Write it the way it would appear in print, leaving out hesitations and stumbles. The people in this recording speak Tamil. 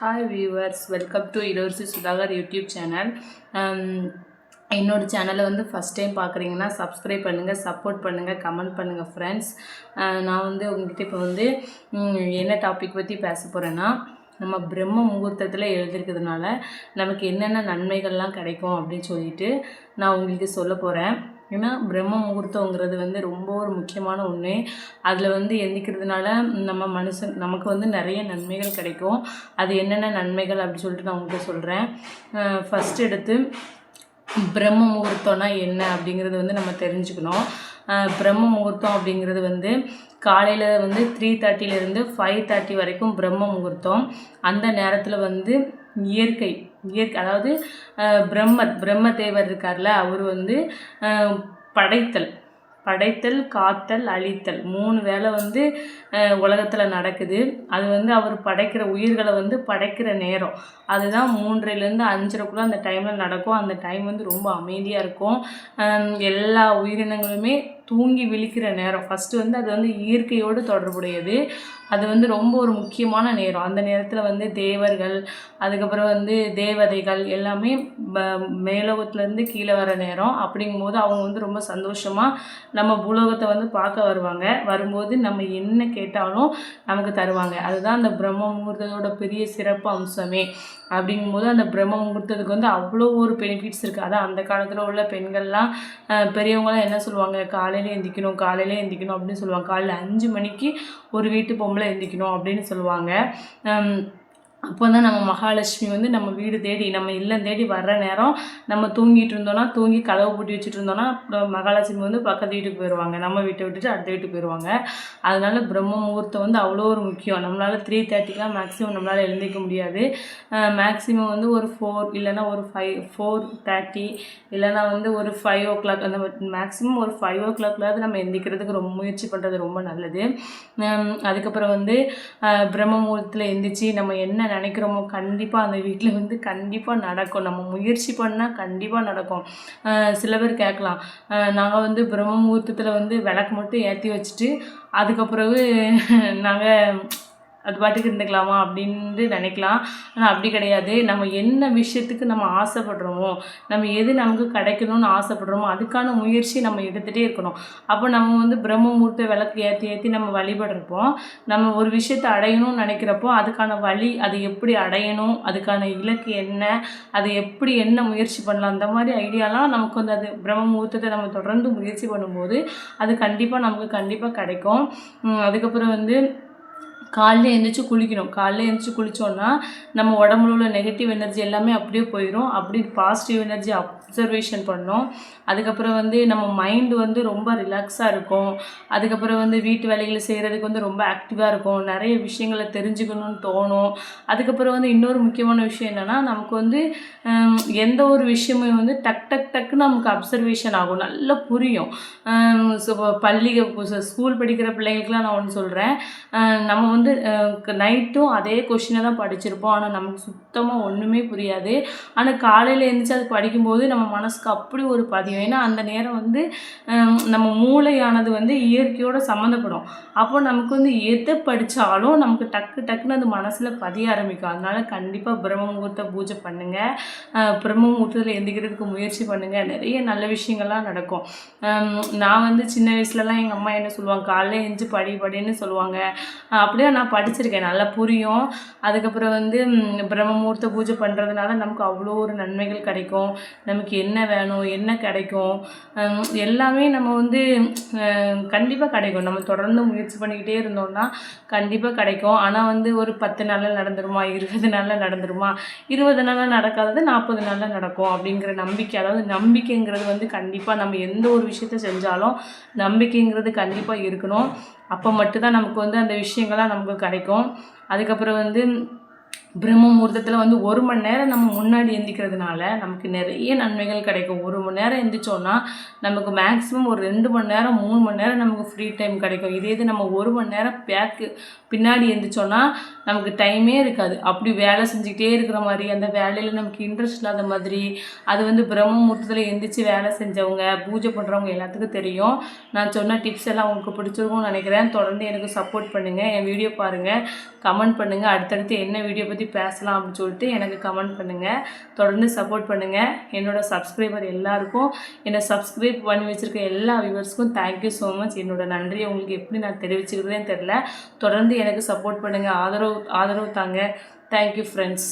ஹாய் வியூவர்ஸ், வெல்கம் டு இளவரசி சுதாகர் யூடியூப் சேனல். என்னோடய சேனலை வந்து ஃபஸ்ட் டைம் பார்க்குறீங்கன்னா சப்ஸ்கிரைப் பண்ணுங்கள், சப்போர்ட் பண்ணுங்கள், கமெண்ட் பண்ணுங்கள் ஃப்ரெண்ட்ஸ். நான் வந்து உங்கள்கிட்ட இப்போ வந்து என்ன டாபிக் பற்றி பேச போகிறேன்னா, நம்ம பிரம்ம முகூர்த்தத்தில் எழுதிருக்கிறதுனால நமக்கு என்னென்ன நன்மைகள்லாம் கிடைக்கும் அப்படின்னு சொல்லிட்டு நான் உங்களுக்கு சொல்ல போகிறேன். ஏன்னா பிரம்ம முகூர்த்தங்கிறது வந்து ரொம்ப ஒரு முக்கியமான ஒன்று. அதில் வந்து எந்திக்கிறதுனால நமக்கு வந்து நிறைய நன்மைகள் கிடைக்கும். அது என்னென்ன நன்மைகள் அப்படின்னு சொல்லிட்டு நான் உங்களுக்கு சொல்கிறேன். ஃபஸ்ட் எடுத்து பிரம்ம முகூர்த்தம்னா என்ன அப்படிங்கிறது வந்து நம்ம தெரிஞ்சுக்கணும். பிரம்ம முகூர்த்தம் அப்படிங்கிறது வந்து காலையில் வந்து 3:30 5:30 வரைக்கும் பிரம்ம முகூர்த்தம். அந்த நேரத்தில் வந்து இயற்கை அதாவது பிரம்மதேவர் இருக்கார்ல, அவர் வந்து படைத்தல், காத்தல், அழித்தல் 3 வேலை வந்து உலகத்தில் நடக்குது. அது வந்து அவர் படைக்கிற உயிர்களை வந்து படைக்கிற நேரம் அதுதான் 3லேருந்து 5:30 அந்த டைமில் நடக்கும். அந்த டைம் வந்து ரொம்ப அமைதியாக இருக்கும். எல்லா உயிரினங்களுமே தூங்கி விழிக்கிற நேரம். ஃபஸ்ட்டு வந்து அது வந்து இயற்கையோடு தொடர்புடையது. அது வந்து ரொம்ப ஒரு முக்கியமான நேரம். அந்த நேரத்தில் வந்து தேவர்கள், அதுக்கப்புறம் வந்து தேவதைகள் எல்லாமே மேலோகத்துலேருந்து கீழே வர நேரம். அப்படிங்கும்போது அவங்க வந்து ரொம்ப சந்தோஷமாக நம்ம பூலோகத்தை வந்து பார்க்க வரும்போது நம்ம என்ன கேட்டாலும் நமக்கு தருவாங்க. அதுதான் அந்த பிரம்ம முகூர்த்தத்தோட பெரிய சிறப்பு அம்சமே. அப்படிங்கும்போது அந்த பிரம்ம முகூர்த்தத்துக்கு வந்து அவ்வளோ ஒரு பெனிஃபிட்ஸ் இருக்குது. அதான் அந்த காலத்தில் உள்ள பெண்கள்லாம் பெரியவங்களாம் என்ன சொல்லுவாங்க, காலையில் எந்திக்கணும் அப்படின்னு சொல்லுவாங்க. காலையில் 5 மணிக்கு ஒரு வீட்டு பொம்பளை எந்திக்கணும் அப்படின்னு சொல்லுவாங்க. அப்போ தான் நம்ம மகாலட்சுமி வந்து நம்ம வீடு தேடி நம்ம இல்லம் தேடி வர்ற நேரம். நம்ம தூங்கிட்டு இருந்தோன்னா, தூங்கி கதவை பூட்டி வச்சுட்டு இருந்தோன்னா மகாலட்சுமி வந்து பக்கத்து வீட்டுக்கு போயிடுவாங்க. நம்ம வீட்டை விட்டுட்டு அடுத்த வீட்டுக்கு போயிடுவாங்க. அதனால பிரம்ம முகூர்த்தம் வந்து அவ்வளோ ஒரு முக்கியம். நம்மளால் 3:30 மேக்ஸிமம் நம்மளால் எழுந்திக்க முடியாது. மேக்ஸிமம் வந்து ஒரு 4 இல்லைன்னா ஒரு 4:30 இல்லைன்னா வந்து ஒரு 5 o'clock அந்த மேக்ஸிமம் ஒரு 5 o'clock நம்ம எந்திக்கிறதுக்கு ரொம்ப முயற்சி பண்ணுறது ரொம்ப நல்லது. அதுக்கப்புறம் வந்து பிரம்ம முகூர்த்தத்தில் எந்திரிச்சு நம்ம என்ன நினைக்கிறோமோ கண்டிப்பாக அந்த வீட்டில் வந்து கண்டிப்பாக நடக்கும். நம்ம முயற்சி பண்ணால் கண்டிப்பாக நடக்கும். சில பேர் கேட்கலாம், நாங்கள் வந்து பிரம்ம முகூர்த்தத்தில் வந்து விளக்கு மட்டும் ஏற்றி வச்சுட்டு அதுக்கப்புறவு நாங்கள் அது பாட்டுக்கு இருந்துக்கலாமா அப்படின்ட்டு நினைக்கலாம். ஆனால் அப்படி கிடையாது. நம்ம என்ன விஷயத்துக்கு நம்ம ஆசைப்படுறோமோ, நம்ம எது நமக்கு கிடைக்கணும்னு ஆசைப்படுறோமோ அதுக்கான முயற்சி நம்ம எடுத்துகிட்டே இருக்கணும். அப்போ நம்ம வந்து பிரம்ம முகூர்த்த விளக்கு ஏற்றி நம்ம வழிபடுறப்போ, நம்ம ஒரு விஷயத்தை அடையணும்னு நினைக்கிறப்போ அதுக்கான வழி, அது எப்படி அடையணும், அதுக்கான இலக்கு என்ன, அது எப்படி என்ன முயற்சி பண்ணலாம், அந்த மாதிரி ஐடியாலாம் நமக்கு வந்து அது பிரம்ம முகூர்த்தத்தை நம்ம தொடர்ந்து முயற்சி பண்ணும்போது அது நமக்கு கண்டிப்பாக கிடைக்கும். அதுக்கப்புறம் வந்து காலையில் எழுந்திரிச்சி குளிக்கணும். காலையில் எழுந்திரிச்சி குளித்தோன்னா நம்ம உடம்புல உள்ள நெகட்டிவ் எனர்ஜி எல்லாமே அப்படியே போயிடும். அப்படி பாசிட்டிவ் எனர்ஜி அப்சர்வேஷன் பண்ணோம். அதுக்கப்புறம் வந்து நம்ம மைண்டு வந்து ரொம்ப ரிலாக்ஸாக இருக்கும். அதுக்கப்புறம் வந்து வீட்டு வேலைகளை செய்கிறதுக்கு வந்து ரொம்ப ஆக்டிவாக இருக்கும். நிறைய விஷயங்களை தெரிஞ்சுக்கணும்னு தோணும். அதுக்கப்புறம் வந்து இன்னொரு முக்கியமான விஷயம் என்னென்னா, நமக்கு வந்து எந்த ஒரு விஷயமே வந்து டக்குன்னு நமக்கு அப்சர்வேஷன் ஆகும், நல்லா புரியும். ஸோ ஸ்கூல் படிக்கிற பிள்ளைங்களுக்குலாம் நான் ஒன்று சொல்கிறேன். நம்ம வந்து நைட்டும் அதே கொஷினை தான் படிச்சிருப்போம். ஆனால் நமக்கு சுத்தமாக ஒன்றுமே புரியாது. ஆனால் காலையில் எழுந்திரிச்சு அது படிக்கும்போது நம்ம மனசுக்கு அப்படி ஒரு பதியும். ஏன்னா அந்த நேரம் வந்து நம்ம மூளையானது வந்து இயற்கையோடு சம்மந்தப்படும். அப்போ நமக்கு வந்து எதை படித்தாலும் நமக்கு டக்குன்னு அது மனசில் பதிய ஆரம்பிக்கும். அதனால் கண்டிப்பாக பிரம்ம முகூர்த்த பூஜை பண்ணுங்கள். பிரம்ம முகூர்த்தத்தில் எந்திக்கிறதுக்கு முயற்சி பண்ணுங்கள். நிறைய நல்ல விஷயங்கள்லாம் நடக்கும். நான் வந்து சின்ன வயசுலலாம் எங்கள் அம்மா என்ன சொல்லுவாங்க, காலையில் எழுந்திரிச்சு படின்னு சொல்லுவாங்க. அப்படியே நான் படிச்சிருக்கேன், நல்லா புரியும். அதுக்கப்புறம் வந்து பிரம்ம முகூர்த்த பூஜை பண்ணுறதுனால நமக்கு அவ்வளோ ஒரு நன்மைகள் கிடைக்கும். நமக்கு என்ன வேணும், என்ன கிடைக்கும், எல்லாமே நம்ம வந்து கண்டிப்பாக கிடைக்கும். நம்ம தொடர்ந்து முயற்சி பண்ணிக்கிட்டே இருந்தோம்னா கண்டிப்பாக கிடைக்கும். ஆனால் வந்து ஒரு 10 நாளில் நடந்துருமா, 20 நாளில் நடந்துருமா, 20 நாளில் நடக்காதது 40 நாளில் நடக்கும் அப்படிங்கிற நம்பிக்கை. அதாவது நம்பிக்கைங்கிறது வந்து கண்டிப்பாக நம்ம எந்த ஒரு விஷயத்தை செஞ்சாலும் நம்பிக்கைங்கிறது கண்டிப்பாக இருக்கணும். அப்போ மட்டும்தான் நமக்கு வந்து அந்த விஷயங்கள்லாம் நமக்கு கிடைக்கும். அதுக்கப்புறம் வந்து பிரம்ம முகூர்த்தத்தில் வந்து 1 மணி நேரம் நம்ம முன்னாடி எந்திக்கிறதுனால நமக்கு நிறைய நன்மைகள் கிடைக்கும். 1 மணி நேரம் எந்திரிச்சோன்னா நமக்கு மேக்ஸிமம் ஒரு 2 மணி நேரம் 3 மணி நேரம் நமக்கு ஃப்ரீ டைம் கிடைக்கும். இது நம்ம 1 மணி நேரம் பின்னாடி எந்திரிச்சோன்னா நமக்கு டைமே இருக்காது. அப்படி வேலை செஞ்சுக்கிட்டே இருக்கிற மாதிரி, அந்த வேலையில் நமக்கு இன்ட்ரெஸ்ட் இல்லாத மாதிரி. அது வந்து பிரம்ம முகூர்த்தத்தில் எந்திரிச்சு வேலை செஞ்சவங்க, பூஜை பண்ணுறவங்க எல்லாத்துக்கும் தெரியும். நான் சொன்ன டிப்ஸ் எல்லாம் உங்களுக்கு பிடிச்சிருக்கும்னு நினைக்கிறேன். தொடர்ந்து எனக்கு சப்போர்ட் பண்ணுங்கள். என் வீடியோ பாருங்கள், கமெண்ட் பண்ணுங்கள். அடுத்தடுத்து என்ன வீடியோ பற்றி பற்றி பேசலாம் அப்படின்னு சொல்லிட்டு எனக்கு கமெண்ட் பண்ணுங்கள். தொடர்ந்து சப்போர்ட் பண்ணுங்கள். என்னோடய சப்ஸ்கிரைபர் எல்லாருக்கும், என்னை சப்ஸ்கிரைப் பண்ணி வச்சுருக்க எல்லா வியூவர்ஸ்க்கும் தேங்க்யூ ஸோ மச். என்னோடய நன்றியை உங்களுக்கு எப்படி நான் தெரிவிச்சுக்கிறதுனே தெரில. தொடர்ந்து எனக்கு சப்போர்ட் பண்ணுங்கள், ஆதரவு தாங்க. Thank you friends.